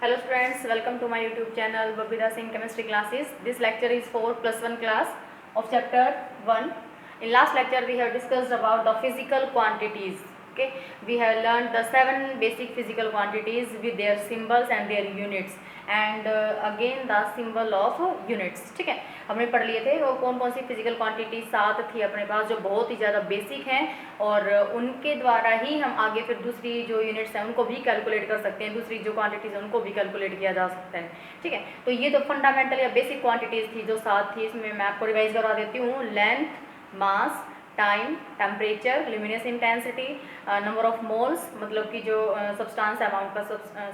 Hello students, welcome to my YouTube channel Babita Singh Chemistry Classes. This lecture is for +1 class of chapter 1. In last lecture we have discussed about the physical quantities. Okay, we have learned the 7 basic physical quantities with their symbols and their units and again the symbol of units. ठीक है, हमने पढ़ लिए थे वो कौन कौन सी physical quantity 7 थी अपने पास जो बहुत ही ज़्यादा बेसिक हैं और उनके द्वारा ही हम आगे फिर दूसरी जो यूनिट्स हैं उनको भी कैलकुलेट कर सकते हैं, दूसरी जो क्वांटिटीज़ हैं उनको भी कैलकुलेट किया जा सकता है। ठीक है, तो ये तो फंडामेंटल या बेसिक क्वांटिटीज़ थी जो 7 थी। इसमें मैं आपको रिवाइज करवा देती हूँ। Length, mass, time, temperature, luminous intensity, number of moles, मतलब कि जो सब्सटेंस अमाउंट का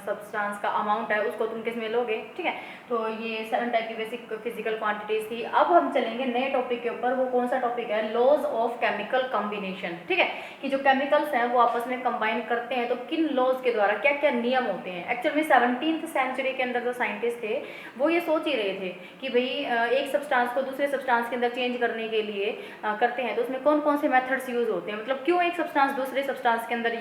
सब्सटेंस का अमाउंट है उसको तुम किस में लोगे। ठीक है, तो ये 7 टाइप की बेसिक फिजिकल क्वांटिटीज थी। अब हम चलेंगे नए टॉपिक के ऊपर। वो कौन सा टॉपिक है? Laws of chemical combination. ठीक है, कि जो केमिकल्स हैं वो आपस में कंबाइन करते हैं तो किन लॉज के द्वारा क्या क्या नियम होते हैं। एक्चुअल में 17th सेंचुरी के अंदर जो साइंटिस्ट थे वो ये सोच ही रहे थे कि भाई एक सब्सटेंस को दूसरे सब्सटेंस के अंदर चेंज करने के लिए करते हैं तो उसमें कौन कौन से मेथड्स यूज़ होते हैं, मतलब क्यों एक सब्सटेंस दूसरे सब्सटेंस के अंदर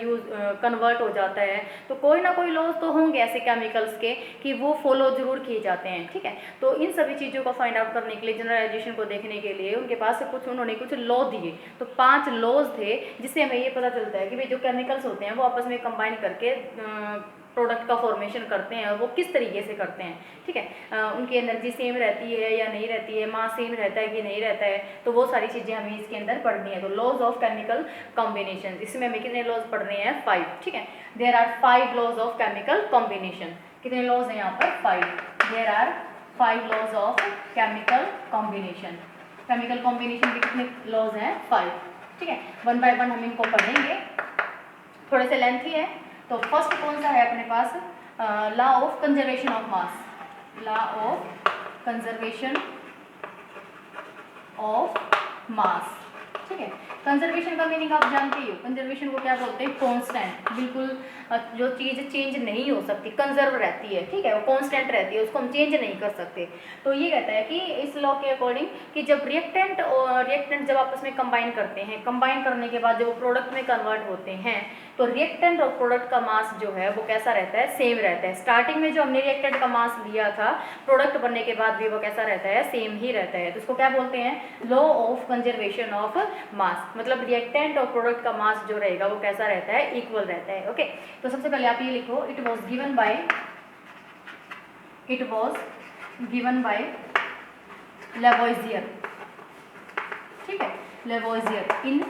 कन्वर्ट हो जाता है। तो कोई ना कोई लॉज तो होंगे ऐसे केमिकल्स के कि वो फॉलो जरूर किए जाते हैं। ठीक है, तो इन सभी चीज़ों को फाइंड आउट करने के लिए, जनरलाइजेशन को देखने के लिए उनके पास उन्होंने कुछ लॉ दिए। तो 5 लॉज थे जिससे हमें ये पता चलता है कि भाई जो केमिकल्स होते हैं वो आपस में कंबाइन करके प्रोडक्ट का फॉर्मेशन करते हैं और वो किस तरीके से करते हैं। ठीक है, उनकी एनर्जी सेम रहती है या नहीं रहती है, मास सेम रहता है कि नहीं रहता है, तो वो सारी चीज़ें हमें इसके अंदर पढ़नी है। तो लॉज ऑफ केमिकल कॉम्बिनेशन, इसमें हमें कितने लॉज पढ़ने हैं? 5। ठीक है, there are 5 laws of chemical combination. कितने लॉज हैं यहाँ पर? 5। There are 5 laws of chemical combination. Chemical combination के कितने लॉज हैं? 5। ठीक है, 1 बाय 1 हम इनको पढ़ेंगे, थोड़े से लेंथी है। तो फर्स्ट कौन सा है अपने पास? Law of conservation of mass. Law of conservation of mass. ठीक है, कंजर्वेशन का मीनिंग आप जानते ही हो। कंजर्वेशन को क्या बोलते हैं? कांस्टेंट। बिल्कुल जो चीज़ चेंज नहीं हो सकती, कंजर्व रहती है। ठीक है, वो कांस्टेंट रहती है, उसको हम चेंज नहीं कर सकते। तो ये कहता है कि इस लॉ के अकॉर्डिंग कि जब रिएक्टेंट और रिएक्टेंट जब आपस में कंबाइन करते हैं, कंबाइन करने के बाद जब वो प्रोडक्ट में कन्वर्ट होते हैं तो रिएक्टेंट और प्रोडक्ट का मास जो है वो कैसा रहता है? सेम रहता है। स्टार्टिंग में जो हमने रिएक्टेंट का मास लिया था, प्रोडक्ट बनने के बाद भी वो कैसा रहता है? सेम ही रहता है। तो इसको क्या बोलते हैं? लॉ ऑफ कंजर्वेशन ऑफ मास। मतलब रिएक्टेंट और प्रोडक्ट का मास जो रहेगा वो कैसा रहता है? इक्वल रहता है। ओके, तो सबसे पहले आप ये लिखो, इट वॉज गिवन बाय लेवोइजियर। ठीक है, लेवोइजियर इन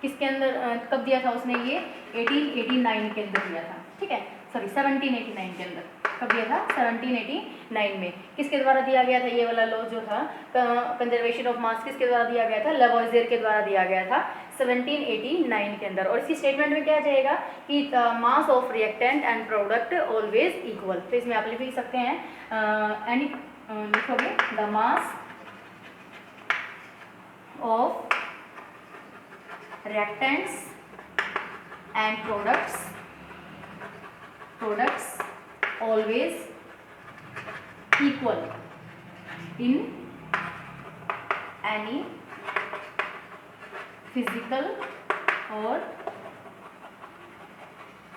किसके अंदर कब दिया था उसने? ये 1889 के अंदर दिया था। ठीक है, सॉरी 1789 के अंदर। कब दिया था? 1789 में। किसके द्वारा दिया गया था? ये वाला लॉ जो था कंजर्वेशन ऑफ मास किसके द्वारा दिया गया था? लेवोइजियर के द्वारा दिया गया था 1789 के अंदर। और इसी स्टेटमेंट में क्या जाएगा कि mass of reactant and product always equal. तो इसमें आप लिख भी सकते हैं एनी लिखोगे the mass of reactants and products always equal in any physical or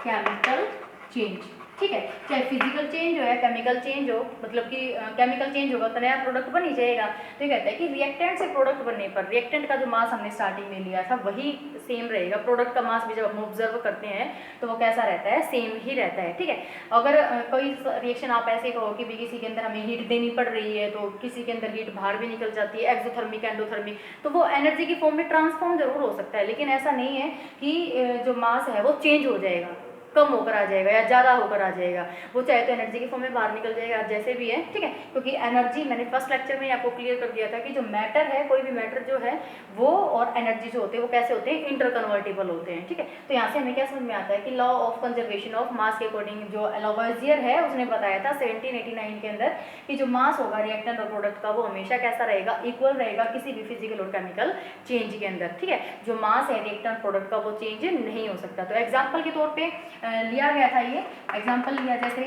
chemical change। ठीक है, चाहे फिजिकल चेंज हो या केमिकल चेंज हो, मतलब कि केमिकल चेंज होगा तो नया प्रोडक्ट बन ही जाएगा। तो ये कहता है कि रिएक्टेंट से प्रोडक्ट बनने पर रिएक्टेंट का जो मास हमने स्टार्टिंग में लिया था वही सेम रहेगा। प्रोडक्ट का मास भी जब हम ऑब्जर्व करते हैं तो वो कैसा रहता है? सेम ही रहता है। ठीक है, अगर कोई रिएक्शन आप ऐसे कहो कि भी किसी के अंदर हमें हीट देनी पड़ रही है तो किसी के अंदर हीट बाहर भी निकल जाती है, एक्सोथर्मिक एंडोथर्मिक, तो वो एनर्जी की फॉर्म में ट्रांसफॉर्म जरूर हो सकता है, लेकिन ऐसा नहीं है कि जो मास है वो चेंज हो जाएगा, कम होकर आ जाएगा या ज़्यादा होकर आ जाएगा। वो चाहे तो एनर्जी के फॉर्म में बाहर निकल जाएगा, जैसे भी है। ठीक है, क्योंकि एनर्जी मैंने फर्स्ट लेक्चर में आपको क्लियर कर दिया था कि जो मैटर है, कोई भी मैटर जो है वो और एनर्जी जो होते हैं वो कैसे होते हैं? इंटर कन्वर्टेबल होते हैं। ठीक है, तो यहाँ से हमें क्या समझ में आता है कि लॉ ऑफ कंजर्वेशन ऑफ मास के अकॉर्डिंग जो लेवोइजियर है उसने बताया था 1789 के अंदर कि जो मास होगा रिएक्टेंट और प्रोडक्ट का वो हमेशा कैसा रहेगा? इक्वल रहेगा किसी भी फिजिकल और केमिकल चेंज के अंदर। ठीक है, जो मास है रिएक्टेंट प्रोडक्ट का वो चेंज नहीं हो सकता। तो एग्जाम्पल के तौर पर लिया गया था, ये एग्जाम्पल लिया, जैसे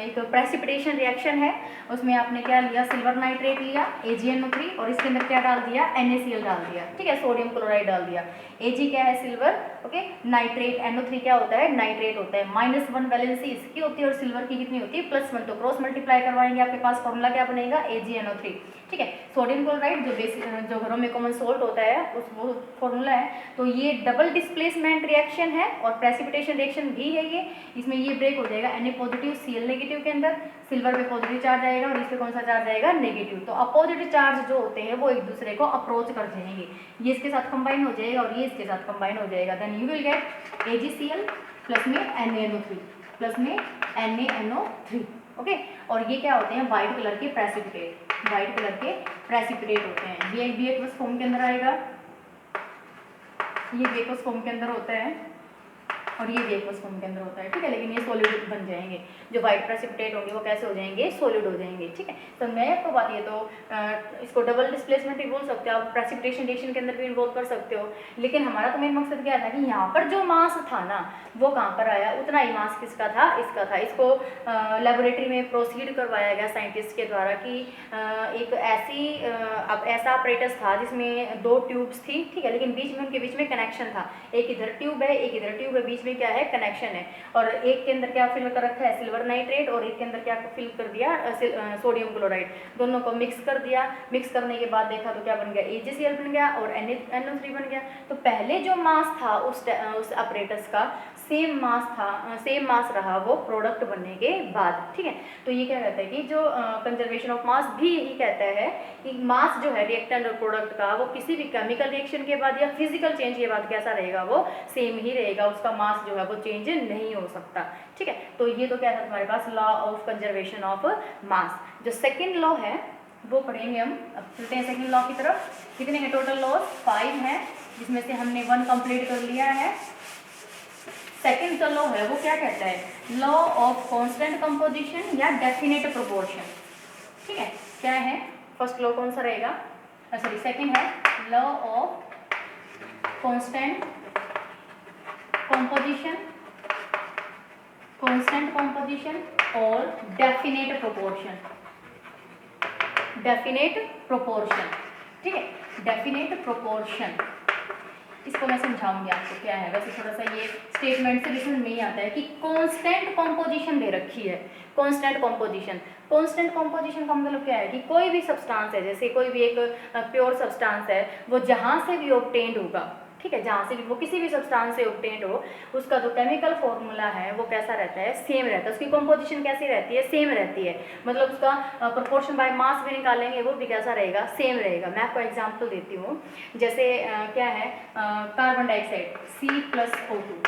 एक प्रेसिपिटेशन रिएक्शन है, उसमें आपने क्या लिया? सिल्वर नाइट्रेट लिया AgNO3 और इसके अंदर क्या डाल दिया? NaCl डाल दिया। ठीक है, सोडियम क्लोराइड डाल दिया। Ag क्या है सिल्वर, ओके, नाइट्रेट NO3 क्या होता है, नाइट्रेट होता है, -1 वैलेंसी इसकी होती है और सिल्वर की कितनी होती है, +1, तो क्रॉस मल्टीप्लाई करवाएंगे आपके पास फॉर्मूला क्या बनेगा, AgNO3, ठीक है। सोडियम क्लोराइड जो बेसिक जो घरों में कॉमन सोल्ट होता है उस वो फॉर्मूला है। तो ये डबल डिस्प्लेसमेंट रिएक्शन है और प्रेसिपिटेशन रिएक्शन भी है ये, इसमें ये ब्रेक हो जाएगा Na पॉजिटिव Cl नेगेटिव के अंदर, सिल्वर पे पॉजिटिव चार्ज आएगा और इस पे कौन सा चार्ज आएगा, नेगेटिव, तो अपोजिट चार्ज जो होते हैं वो एक दूसरे को अप्रोच कर जाएंगे, ये इसके साथ कंबाइन हो जाएगा और ये इसके साथ कंबाइन हो जाएगा, then you will get AgCl plus में NaNO3 प्लस में NaNO3, ओके। और ये क्या होते हैं, व्हाइट कलर के प्रेसिपिटेट, व्हाइट कलर के प्रेसिपिटेट होते हैं, ये भी एक्वस फॉर्म के अंदर आएगा, ये भी एक्वस फॉर्म के अंदर होता है और ये भी एक्वस फॉर्म के अंदर होता है, ठीक है, लेकिन ये सॉलिड बन जाएंगे, जो व्हाइट प्रेसिपिटेट होंगे वो कैसे हो जाएंगे, सॉलिड हो जाएंगे, ठीक है। तो मैं आपको बात ये तो इसको डबल डिस्प्लेसमेंट भी बोल सकते हो आप, प्रेसिपिटेशन रिएक्शन के अंदर भी इन्वॉल्व कर सकते हो, लेकिन हमारा तो मेन मकसद क्या था कि यहाँ पर जो मास था ना वो कहाँ पर आया, उतना ही मास किसका था, इसका था। इसको लेबोरेटरी में प्रोसीड करवाया गया साइंटिस्ट के द्वारा कि एक ऐसा ऑपरेटस था जिसमें 2 ट्यूब्स थी, ठीक है, लेकिन बीच में उनके बीच में कनेक्शन था, एक इधर ट्यूब है एक इधर ट्यूब है, बीच में क्या है, कनेक्शन है, और एक के अंदर क्या फिल कर रखा है, सिल्वर नाइट्रेट, और एक के अंदर क्या फिल कर दिया, सोडियम क्लोराइड, दोनों को मिक्स कर दिया। मिक्स करने के बाद देखा तो क्या बन गया, AgCl बन गया और NaNO3 बन गया। तो पहले जो मास था उस अपरेटस का सेम मास था, सेम मास रहा वो प्रोडक्ट बनने के बाद, ठीक है। तो ये क्या कहता है कि जो कंजर्वेशन ऑफ मास भी यही कहता है कि मास जो है रिएक्टेंट और प्रोडक्ट का वो किसी भी केमिकल रिएक्शन के बाद या फिजिकल चेंज के बाद कैसा रहेगा, वो सेम ही रहेगा, उसका मास जो है वो चेंज नहीं हो सकता, ठीक है। तो ये तो क्या था तुम्हारे पास, law of conservation of mass. जो सेकेंड लॉ है वो पढ़ेंगे हम, अब चलते हैं सेकेंड लॉ की तरफ। कितने हैं टोटल लॉज, 5 हैं, जिसमें से हमने 1 कंप्लीट कर लिया है। सेकेंड जो लॉ है वो क्या कहता है, लॉ ऑफ कांस्टेंट कंपोजिशन या डेफिनेट प्रोपोर्शन, ठीक है। क्या है, फर्स्ट लॉ कौन सा रहेगा, सॉरी सेकेंड है law of constant composition, constant composition और डेफिनेट प्रोपोर्शन, डेफिनेट प्रोपोर्शन, ठीक है, डेफिनेट प्रोपोर्शन। इसको मैं समझाऊंगी आपको क्या है, वैसे थोड़ा सा ये स्टेटमेंट से समझ में ही आता है कि कांस्टेंट कंपोजिशन दे रखी है, कांस्टेंट कंपोजिशन। कांस्टेंट कंपोजिशन का मतलब क्या है कि कोई भी सब्सटेंस है, जैसे कोई भी एक प्योर सब्सटेंस है, वो जहाँ से भी ऑब्टेन्ड होगा, ठीक है, जहाँ से भी वो किसी भी सब्सटेंस से ऑब्टेन्ड हो, उसका जो केमिकल फॉर्मूला है वो कैसा रहता है, सेम रहता है, उसकी कंपोजिशन कैसी रहती है, सेम रहती है, मतलब उसका प्रोपोर्शन बाय मास भी निकालेंगे वो भी कैसा रहेगा, सेम रहेगा। मैं आपको एग्जांपल देती हूँ, जैसे क्या है, कार्बन डाइऑक्साइड C+O2,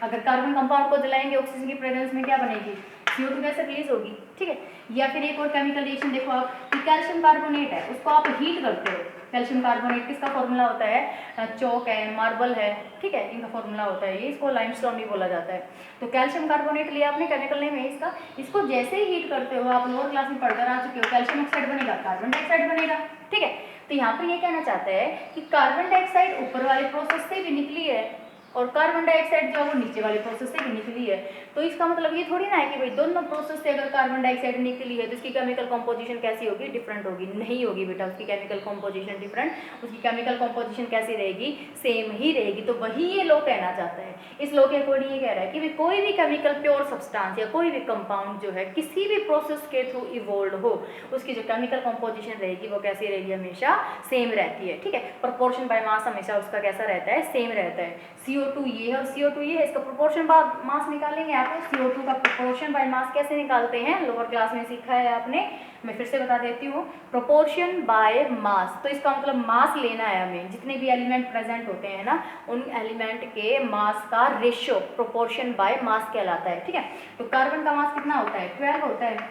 अगर कार्बन कंपाउंड को जलाएंगे ऑक्सीजन की प्रेजेंस में क्या बनेगी, CO2 गैस रिलीज होगी, ठीक है। या फिर एक और केमिकल रिएक्शन देखो आप कि कैल्शियम कार्बोनेट है, उसको आप हीट करते हो, कैल्शियम कार्बोनेट किसका फॉर्मूला होता है, चौक है, मार्बल है, ठीक है, इनका फॉर्मूला होता है ये, इसको लाइमस्टोन भी बोला जाता है। तो कैल्शियम कार्बोनेट लिया आपने, केमिकल नेम है इसका, इसको जैसे ही हीट करते हो, आप लोअर क्लास में पढ़कर आ चुके हो, कैल्शियम ऑक्साइड बनेगा, कार्बन डाइऑक्साइड बनेगा, ठीक है। तो यहाँ पर ये कहना चाहता है कि कार्बन डाइऑक्साइड ऊपर वाले प्रोसेस से भी निकली है और कार्बन डाइऑक्साइड जो है वो नीचे वाले प्रोसेस से भी निकली है। तो इसका मतलब ये थोड़ी ना है कि भाई दोनों प्रोसेस से अगर कार्बन डाइऑक्साइड निकली है तो उसकी केमिकल कंपोजिशन कैसी होगी, डिफरेंट होगी, नहीं होगी बेटा, उसकी केमिकल कंपोजिशन डिफरेंट, उसकी केमिकल कंपोजिशन कैसी रहेगी, सेम ही रहेगी। तो वही ये लॉ कहना चाहता है। इस लॉ के अकॉर्डिंग ये कह रहा है कि कोई भी केमिकल प्योर सब्सटेंस या कोई भी कंपाउंड जो है किसी भी प्रोसेस के थ्रू इवोल्व हो, उसकी जो केमिकल कंपोजिशन रहेगी वो कैसी रहेगी, हमेशा सेम रहती है, ठीक है। प्रोपोर्शन बाय मास हमेशा उसका कैसा रहता है, सेम रहता है। CO2 ये है और CO2 ये है, इसका प्रोपोर्शन बाय मास निकालेंगे आप। CO2 का प्रोपोर्शन बाय मास कैसे निकालते हैं, लोअर क्लास में सीखा है आपने, मैं फिर से बता देती हूँ। प्रोपोर्शन बाय मास, तो इसका मतलब मास लेना है हमें, जितने भी एलिमेंट प्रेजेंट होते हैं ना उन एलिमेंट के मास का रेशियो प्रोपोर्शन बाय मास कहलाता है, ठीक है। तो कार्बन का मास कितना होता है, 12 होता है,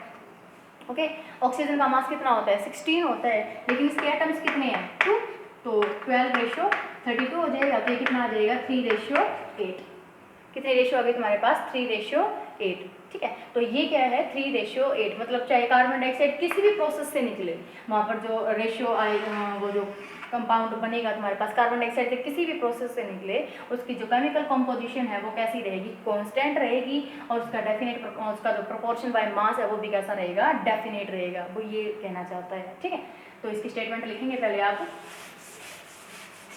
ओके। ऑक्सीजन का मास कितना होता है, 16 होता है, लेकिन इसके एटम्स कितने हैं, 2, तो 12:32 हो जाएगा। तो ये कितना आ जाएगा, 3:8। कितने रेशियो आ गए तुम्हारे पास, 3:8, ठीक है। तो ये क्या है, 3:8, मतलब चाहे कार्बन डाइऑक्साइड किसी भी प्रोसेस से निकले, वहाँ पर जो रेशियो आएगा, वो जो कंपाउंड बनेगा तुम्हारे पास कार्बन डाइऑक्साइड से किसी भी प्रोसेस से निकले, उसकी जो केमिकल कंपोजिशन है वो कैसी रहेगी, कांस्टेंट रहेगी, और उसका डेफिनेट, उसका जो प्रोपोर्शन बाय मास है वो भी कैसा रहेगा, डेफिनेट रहेगा, वो ये कहना चाहता है, ठीक है। तो इसकी स्टेटमेंट लिखेंगे पहले आप।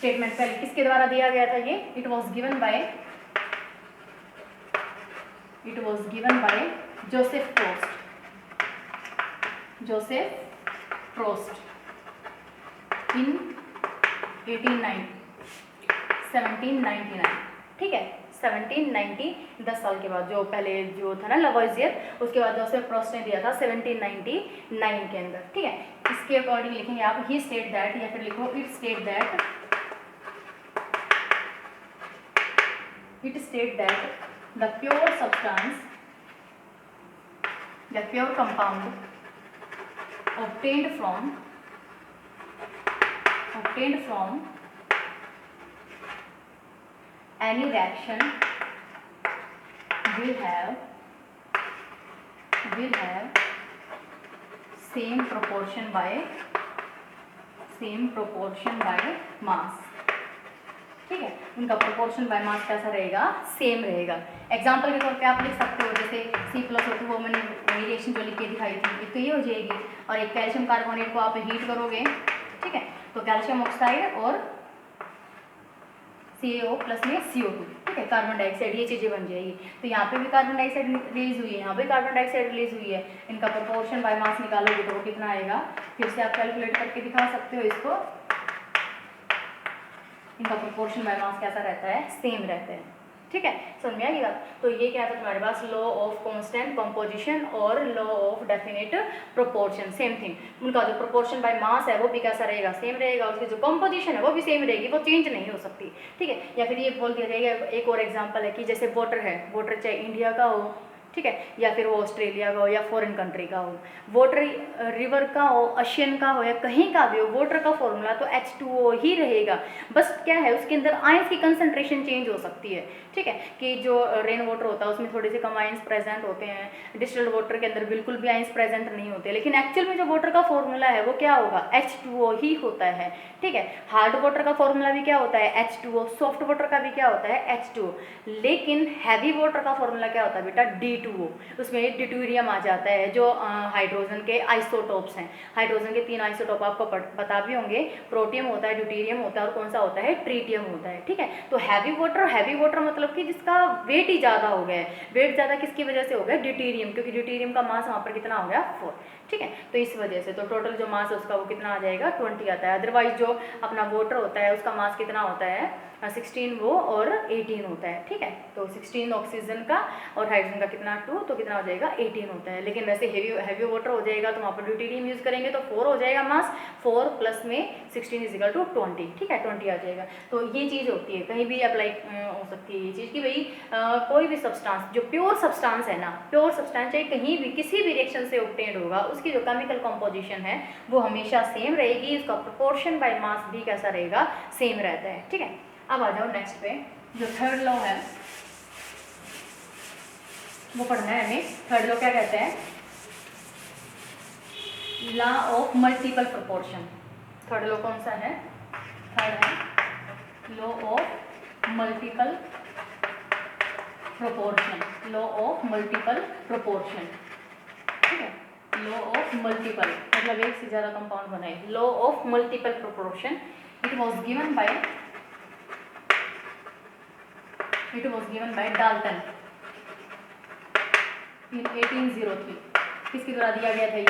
स्टेटमेंट पहले किसके द्वारा दिया गया था ये? It was given by Joseph Proust in 1799, ठीक है 1790, 10 साल के बाद, जो पहले जो था ना लवॉइजियर, उसके बाद जोसेफ प्रोस्ट ने दिया था 1799 के अंदर, ठीक है। इसके अकॉर्डिंग लिखेंगे आप ही स्टेट दैट, या फिर लिखो it state that the pure compound obtained from any reaction will have same proportion by mass, ठीक है। उनका प्रोपोर्शन बाय मास कैसा रहेगा? सेम रहेगा। एग्जाम्पल के तौर पे आप लिख सकते हो, जैसे C+O2 वो मैंने रिएक्शन जो लिख के दिखाई थी, एक तो ये हो जाएगी, और एक कैल्शियम कार्बोनेट को आप हीट करोगे, ठीक है, तो कैल्शियम ऑक्साइड और CaO प्लस में CO2, ठीक है, कार्बन डाइऑक्साइड, ये चीज़ें बन जाएगी। तो यहाँ पे भी कार्बन डाइऑक्साइड रिलीज हुई है, यहाँ पे कार्बन डाइऑक्साइड रिलीज हुई है, इनका प्रोपोर्शन बाय मास निकालोगे तो वो कितना आएगा? फिर से आप कैलकुलेट करके दिखा सकते हो इसको। इनका प्रोपोर्शन बाय मास कैसा रहता है? सेम रहता है, ठीक है, समझ में आएगी बात। तो ये क्या था तुम्हारे पास? लॉ ऑफ कांस्टेंट कंपोजिशन और law of definite proportion, same thing. उनका जो प्रोपोर्शन बाय मास है वो भी कैसा रहेगा? सेम रहेगा। उसकी जो कंपोजिशन है वो भी सेम रहेगी, वो चेंज नहीं हो सकती, ठीक है। या फिर ये बोल दिया जाएगा, एक और एग्जाम्पल है कि जैसे वाटर है, वाटर चाहे इंडिया का हो, ठीक है, या फिर वो ऑस्ट्रेलिया का हो या फॉरेन कंट्री का हो, वाटर रिवर का हो, ओशियन का हो या कहीं का भी हो, वाटर का फॉर्मूला तो H2O ही रहेगा। बस क्या है, उसके अंदर आयंस की कंसंट्रेशन चेंज हो सकती है, ठीक है, कि जो रेन वाटर होता है उसमें थोड़े से कम आयंस प्रेजेंट होते हैं, डिस्टिल्ड वाटर के अंदर बिल्कुल भी आयंस प्रेजेंट नहीं होते, लेकिन एक्चुअल में जो वाटर का फॉर्मूला है वो क्या होगा? H2O ही होता है, ठीक है। हार्ड वाटर का फॉर्मूला भी क्या होता है? H2O। सॉफ्ट वाटर का भी क्या होता है? H2O। लेकिन हैवी वाटर का फॉर्मूला क्या होता है बेटा? D2O। उसमें ड्यूटेरियम आ जाता है, जो हाइड्रोजन के आइसोटोप्स हैं। हाइड्रोजन के 3 आइसोटोप आपको पता भी होंगे, प्रोटियम होता है, ड्यूटेरियम होता है, और कौन सा होता है? ट्रीटियम होता है, ठीक है। तो हैवी वाटर मतलब कि जिसका वेट ही ज़्यादा हो गया है। वेट ज़्यादा किसकी वजह से हो गया? ड्यूटेरियम, क्योंकि ड्यूटेरियम का मास वहाँ पर कितना हो गया? 4, ठीक है। तो इस वजह से तो टोटल जो मास है उसका वो कितना आ जाएगा? 20 आता है। अदरवाइज जो अपना वाटर होता है उसका मास कितना होता है? 16 वो और 18 होता है, ठीक है। तो 16 ऑक्सीजन का और हाइड्रोजन का कितना? 2, तो कितना हो जाएगा? 18 होता है। लेकिन वैसे हैवी वाटर हो जाएगा तो वहाँ पर ड्यूटेरियम यूज़ करेंगे तो 4 हो जाएगा मास, 4 प्लस में 16 इजिकल टू 20, ठीक है, 20 आ जाएगा। तो ये चीज़ होती है, कहीं भी अप्लाई हो सकती है ये चीज़ कि भाई कोई भी सब्सटेंस जो प्योर सब्सटेंस है ना, प्योर सब्सटेंस चाहे कहीं भी किसी भी रिएक्शन से ऑब्टेन्ड होगा, उसकी जो केमिकल कंपोजिशन है वो हमेशा सेम रहेगी, उसका प्रोपोर्शन बाय मास भी कैसा रहेगा? सेम रहता है, ठीक है। अब आ जाओ नेक्स्ट पे, जो थर्ड लॉ है वो पढ़ना है हमें। थर्ड लॉ क्या कहते हैं? Law of multiple proportion. Third law कौन सा है? थर्ड है law of multiple proportion. Law of multiple proportion, ठीक है। लॉ ऑफ मल्टीपल मतलब एक से ज़्यादा कंपाउंड बनाए। Law of multiple proportion it was given by Dalton in 1803। किसके द्वारा दिया गया था? ये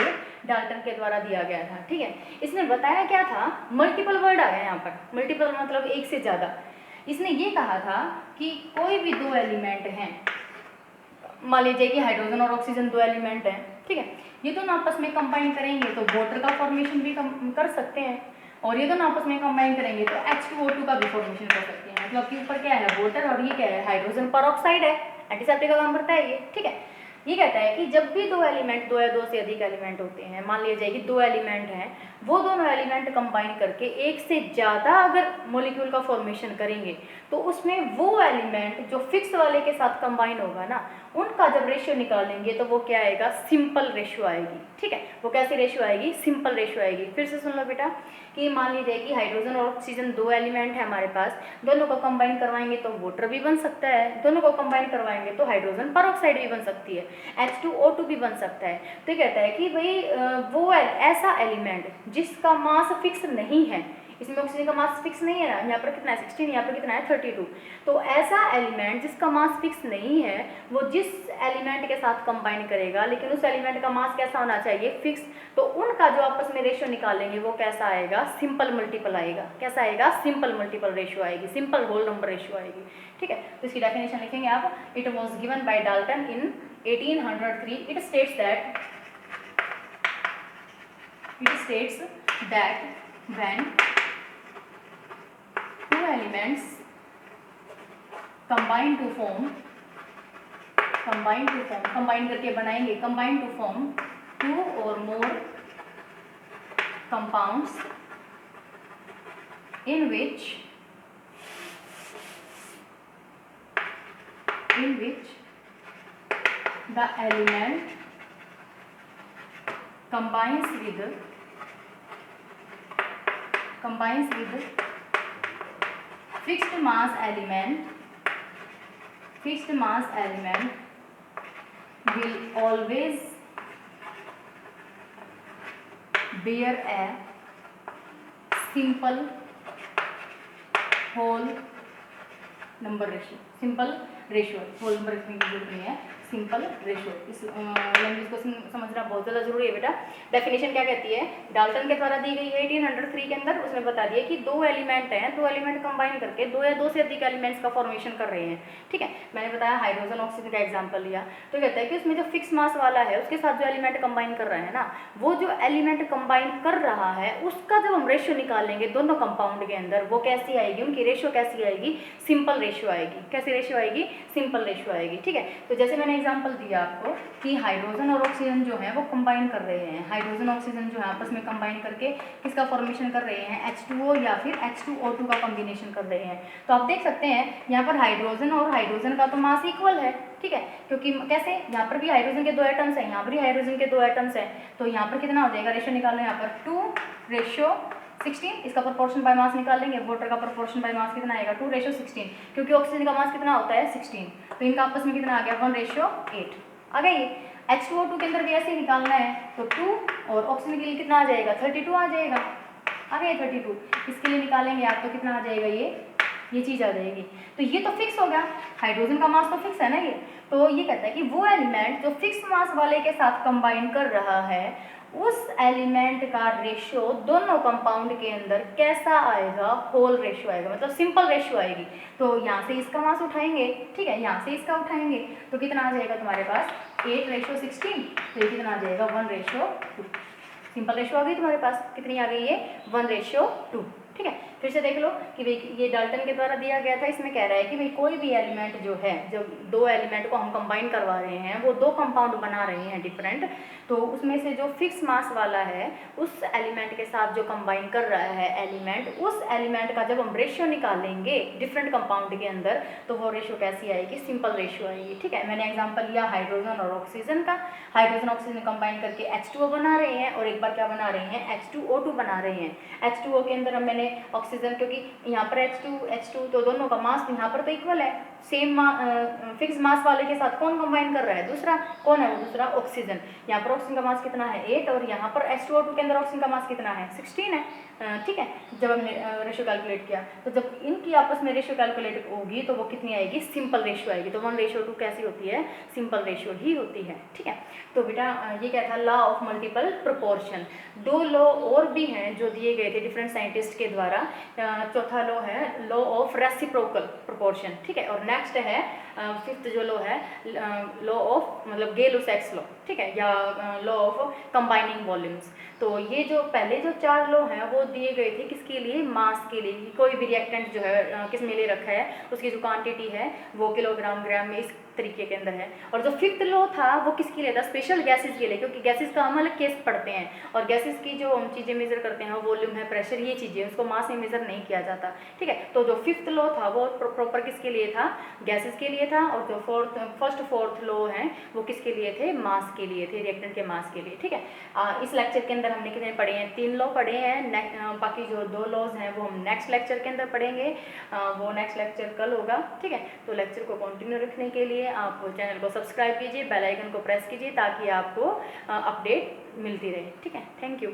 डाल्टन के द्वारा दिया गया था, ठीक है। इसने बताया क्या था? मल्टीपल वर्ड आया यहाँ पर, मल्टीपल मतलब एक से ज़्यादा। इसने ये कहा था कि कोई भी 2 एलिमेंट हैं, मान लीजिए कि हाइड्रोजन और ऑक्सीजन 2 एलिमेंट हैं, ठीक है, ये दोनों आपस में कंबाइन करेंगे तो वाटर का फॉर्मेशन भी कर सकते हैं, और ये दोनों आपस में कंबाइन करेंगे तो H2O2 का भी फॉर्मेशन कर सकते हैं। मतलब कि ऊपर क्या है? वाटर, और ये क्या है? हाइड्रोजन परऑक्साइड है, एंटीसेप्टिक का काम करता है ये, ठीक है। ये कहता है कि जब भी 2 एलिमेंट, 2 या 2 से अधिक एलिमेंट होते हैं, मान लिया जाए कि 2 एलिमेंट हैं, वो दोनों एलिमेंट कंबाइन करके एक से ज़्यादा अगर मॉलिक्यूल का फॉर्मेशन करेंगे तो उसमें वो एलिमेंट जो फिक्स वाले के साथ कंबाइन होगा ना, उनका जब रेशियो निकालेंगे तो वो क्या आएगा? सिंपल रेशियो आएगी, ठीक है। वो कैसी रेशियो आएगी? सिंपल रेशियो आएगी। फिर से सुन लो बेटा कि मान लीजिए कि हाइड्रोजन और ऑक्सीजन 2 एलिमेंट है हमारे पास, दोनों को कंबाइन करवाएंगे तो वाटर भी बन सकता है, दोनों को कंबाइन करवाएंगे तो हाइड्रोजन परऑक्साइड भी बन सकती है, H2O2 भी बन सकता है। तो कहता है कि भाई वो ऐसा एलिमेंट जिसका मास फिक्स नहीं है, इसमें ऑक्सीजन का मास फिक्स नहीं है ना, यहाँ पर कितना है 16, यहाँ पर कितना है 32। तो ऐसा एलिमेंट जिसका मास फिक्स नहीं है वो जिस एलिमेंट के साथ कंबाइन करेगा, लेकिन उस एलिमेंट का मास कैसा होना चाहिए, फिक्स, तो उनका जो आपस में रेशियो निकालेंगे वो कैसा आएगा, सिंपल मल्टीपल आएगा। कैसा आएगा, सिंपल मल्टीपल रेशियो आएगी, सिंपल होल नंबर रेशियो आएगी। ठीक है, तो इसकी डेफिनेशन लिखेंगे आप। It was given by Dalton in 1803। It states that when two elements combine करके बनाएंगे, combine to form two or more compounds in which the element combines with fixed mass element will always bear a simple whole number ratio। Simple ratio, whole number रखने की जरूरत नहीं है, simple ratio. इस language को समझना बहुत ज़्यादा जरूरी है बेटा। डेफिनेशन क्या कहती है, डाल्टन के द्वारा दी गई है 1803 के अंदर। उसने बता दिया कि दो एलिमेंट हैं, दो एलिमेंट कंबाइन करके दो या दो से अधिक एलिमेंट्स का फॉर्मेशन कर रहे हैं। ठीक है, मैंने बताया हाइड्रोजन ऑक्सीजन का एग्जाम्पल लिया, तो कहता है कि उसमें जो फिक्स मास वाला है उसके साथ जो एलिमेंट कंबाइन कर रहे हैं ना, वो जो एलिमेंट कंबाइन कर रहा है उसका जब हम रेशियो निकालेंगे दोनों कंपाउंड के अंदर, वो कैसी आएगी, उनकी रेशियो कैसी आएगी, सिंपल रेशियो आएगी। कैसी रेशियो आएगी, सिंपल रेशियो आएगी। ठीक है, तो जैसे मैंने एग्जांपल दिया आपको कि हाइड्रोजन और ऑक्सीजन जो है वो कंबाइन कर रहे हैं, हाइड्रोजन ऑक्सीजन जो है आपस में कंबाइन करके किसका फॉर्मेशन कर रहे हैं, H2O या फिर H2O2 का कॉम्बिनेशन कर रहे हैं। तो आप देख सकते हैं यहाँ पर हाइड्रोजन और हाइड्रोजन का तो मास इक्वल है। ठीक है, क्योंकि कैसे, यहाँ पर भी हाइड्रोजन के दो एटम्स हैं, यहाँ पर भी हाइड्रोजन के दो एटम्स हैं, तो यहाँ पर कितना हो जाएगा, रेशियो निकालना है यहाँ पर 2:16। इसका प्रोपोर्शन बाय मास निकालेंगे, वाटर का प्रोपोर्शन बाय मास कितना आएगा, 2:16, क्योंकि ऑक्सीजन का मास कितना होता है 16, तो इनका आपस में कितना आ गया 1:8 आ गई। H2O2 के अंदर भी ऐसे ही निकालना है, तो 2 और ऑक्सीजन के लिए कितना आ जाएगा 32 आ जाएगा, आ गया 32। इसके लिए निकालेंगे आप तो कितना आ जाएगा, ये चीज़ आ जाएगी। तो ये तो फिक्स हो गया, हाइड्रोजन का मास तो फिक्स है ना ये। तो ये कहता है कि वो एलिमेंट जो फिक्स मास वाले के साथ कंबाइन कर रहा है उस एलिमेंट का रेशियो दोनों कंपाउंड के अंदर कैसा आएगा, होल रेशियो आएगा, मतलब सिंपल रेशियो आएगी। तो यहाँ से इसका मास उठाएंगे, ठीक है, यहाँ से इसका उठाएंगे, तो कितना आ जाएगा तुम्हारे पास 8:16, तो ये कितना आ जाएगा 1:2। सिंपल रेशियो आ गई तुम्हारे पास, कितनी आ गई है 1:2। ठीक है, फिर से देख लो कि भाई ये डाल्टन के द्वारा दिया गया था। इसमें कह रहा है कि भाई कोई भी एलिमेंट जो है, जब दो एलिमेंट को हम कंबाइन करवा रहे हैं, वो दो कंपाउंड बना रहे हैं डिफरेंट, तो उसमें से जो फिक्स मास वाला है उस एलिमेंट के साथ जो कंबाइन कर रहा है एलिमेंट, उस एलिमेंट का जब हम रेशियो निकालेंगे डिफरेंट कंपाउंड के अंदर, तो वो रेशियो कैसी आएगी, सिंपल रेशियो आएगी। ठीक है, मैंने एग्जाम्पल लिया हाइड्रोजन और ऑक्सीजन का। हाइड्रोजन ऑक्सीजन कंबाइन करके H2O बना रहे हैं, और एक बार क्या बना रहे हैं, H2O2 बना रहे हैं। H2O के अंदर मैंने ऑक्सीजन, क्योंकि यहाँ पर H2 तो दोनों का मास यहाँ पर तो इक्वल है, सेम फिक्स मास वाले के साथ कौन कंबाइन कर रहा है, दूसरा कौन है, वो दूसरा ऑक्सीजन। यहाँ पर ऑक्सीजन का मास कितना है 8, और यहाँ पर H2O2 के अंदर ऑक्सीजन का मास कितना है 16 है। ठीक है, जब हमने रेशियो कैलकुलेट किया, तो जब इनकी आपस में रेशियो कैलकुलेट होगी तो वो कितनी आएगी, सिंपल रेशियो आएगी। तो 1:2 कैसी होती है, सिंपल रेशियो ही होती है। ठीक है, तो बेटा ये क्या था, लॉ ऑफ मल्टीपल प्रोपोर्शन। दो लॉ और भी हैं जो दिए गए थे डिफरेंट साइंटिस्ट के द्वारा। चौथा लॉ है लॉ ऑफ रेसिप्रोकल प्रोपोर्शन। ठीक है, और नेक्स्ट है फिफ्थ जो लॉ है लॉ ऑफ मतलब गेलो-सेक्स लॉ। ठीक है, या लॉ ऑफ कंबाइनिंग वॉल्यूम्स। तो ये जो पहले जो 4 लॉ हैं वो दिए गए थे किसके लिए, मास के लिए। कोई भी रिएक्टेंट जो है किस में ले रखा है, उसकी जो क्वांटिटी है वो किलोग्राम ग्राम में इस तरीके के अंदर है। और जो फिफ्थ लॉ था वो किसके लिए था, स्पेशल गैसेस के लिए, क्योंकि गैसेस का हम अलग केस पढ़ते हैं, और गैसेस की जो हम चीज़ें मेजर करते हैं वॉल्यूम है, प्रेशर, ये चीज़ें, उसको मास में मेजर नहीं किया जाता। ठीक है, तो जो फिफ्थ लॉ था वो प्रॉपर किसके लिए था, गैसेस के लिए था, और जो फर्स्ट फोर्थ लॉ हैं वो किसके लिए थे, मास के लिए थे, रिएक्टेंट के मास के लिए। ठीक है, इस लेक्चर के अंदर हमने कितने पढ़े हैं, 3 लॉ पढ़े हैं। बाकी जो 2 लॉज हैं वो हम नेक्स्ट लेक्चर के अंदर पढ़ेंगे, वो नेक्स्ट लेक्चर कल होगा। ठीक है, तो लेक्चर को कंटिन्यू रखने के लिए आप चैनल को सब्सक्राइब कीजिए, बेल आइकन को प्रेस कीजिए, ताकि आपको अपडेट मिलती रहे। ठीक है, थैंक यू।